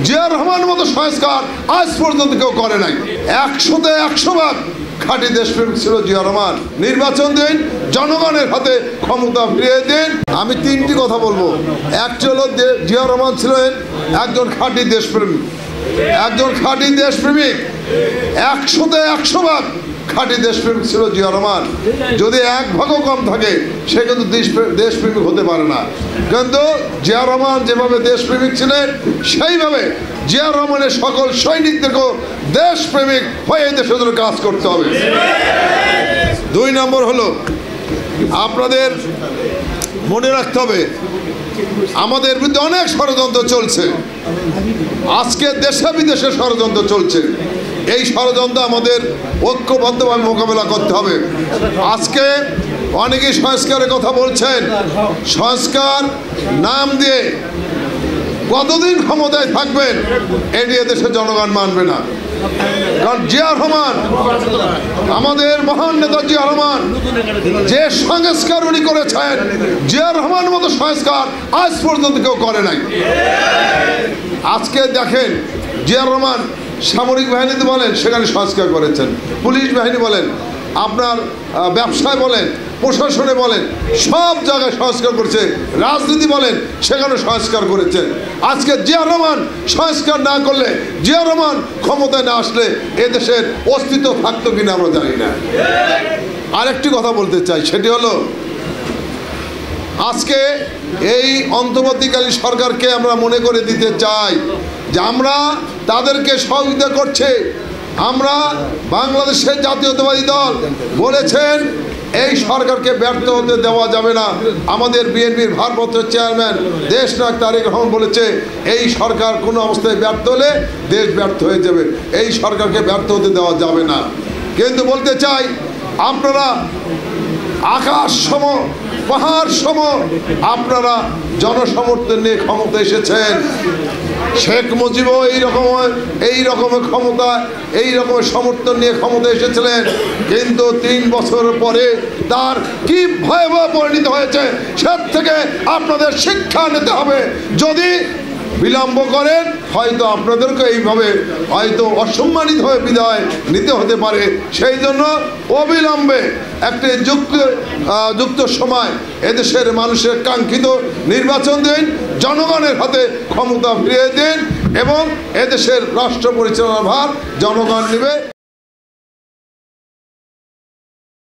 জিয়াউর রহমানের মতো সংস্কার আজ পর্যন্ত কেউ করে নাই। 100-তে 100 খাঁটি দেশপ্রেমিক ছিল জিয়াউর রহমান। নির্বাচন দিন, জনগণের হাতে ক্ষমতা ফিরিয়ে দিন। আমি 3টি কথা বলবো। একটি হলো জিয়াউর রহমান ছিলেন একজন খাঁটি দেশপ্রেমিক, একজন খাঁটি দেশপ্রেমিক। 100-তে 100 খাঁটি দেশপ্রেমিক ছিল জিয়াউর রহমান। যদি 1 ভাগও কম থাকে সে কিন্তু দেশপ্রেমিক হতে পারে না। কিন্তু জিয়াউর রহমান যেভাবে দেশপ্রেমিক ছিলেন সেইভাবে জিয়াউর রহমানের সকল সৈনিকদেরকেও দেশপ্রেমিক হয়ে দেশের জন্য কাজ করতে হবে। 2 নম্বর হলো আপনাদের মনে রাখতে হবে আমাদের বিরুদ্ধে অনেক ষড়যন্ত্র চলছে। আজকে দেশে বিদেশে ষড়যন্ত্র চলছে। এই ষড়যন্ত্র আমাদের ঐক্যবদ্ধভাবে মোকাবেলা করতে হবে। আজকে অনেকেই সংস্কারের কথা বলছেন। সংস্কার নাম দিয়ে কতদিন ক্ষমতায় থাকবেন এটি দেশের জনগণ মানবে না। কারণ জিয়াউর রহমান, আমাদের মহান নেতা জিয়াউর রহমান যে সংস্কার উনি করেছেন, জিয়াউর রহমানের মতো সংস্কার আজ পর্যন্ত কেউ করে নাই। আজকে দেখেন জিয়াউর রহমান সামরিক বাহিনীতে বলেন সেখানে সংস্কার করেছেন, পুলিশ বাহিনী বলেন, আপনার ব্যবসায় বলেন, প্রশাসনে বলেন, সব জায়গায় সংস্কার করছে। রাজনীতি বলেন সেখানে সংস্কার করেছেন। আজকে জিয়াউর রহমান সংস্কার না করলে, জিয়াউর রহমান ক্ষমতায় না আসলে এদেশের অস্তিত্ব থাকতো কিনা আমরা জানি না। আরেকটি কথা বলতে চাই, সেটি হলো আজকে এই অন্তর্বর্তীকালীন সরকারকে আমরা মনে করে দিতে চাই যে আমরা তাদেরকে সহযোগিতা করছে। আমরা বাংলাদেশের জাতীয়তাবাদী দল বলেছেন এই সরকারকে ব্যর্থ হতে দেওয়া যাবে না। আমাদের বিএনপির ভারপ্রাপ্ত চেয়ারম্যান দেশনায়ক তারেক রহমান বলেছে এই সরকার কোনো অবস্থায় ব্যর্থ হলে দেশ ব্যর্থ হয়ে যাবে, এই সরকারকে ব্যর্থ হতে দেওয়া যাবে না। কিন্তু বলতে চাই আপনারা আকাশ সম পাহাড় সম আপনারা জনসমর্থন নিয়ে ক্ষমতা এসেছেন। শেখ মুজিবও এই রকমের ক্ষমতা, এই রকমের সমর্থন নিয়ে ক্ষমতা এসেছিলেন। কিন্তু 3 বছর পরে তার কি ভয়াবহ পরিণত হয়েছে সে থেকে আপনাদের শিক্ষা নিতে হবে। যদি বিলম্ব করেন হয়তো আপনাদেরকে এইভাবে হয়তো অসম্মানিত হয়ে বিদায় নিতে হতে পারে। সেই জন্য অবিলম্বে একটি যুক্ত সময় এদেশের মানুষের কাঙ্ক্ষিত নির্বাচন দিন, জনগণের হাতে ক্ষমতা ফিরিয়ে দিন এবং এদেশের রাষ্ট্র পরিচালনার ভার জনগণ নেবে।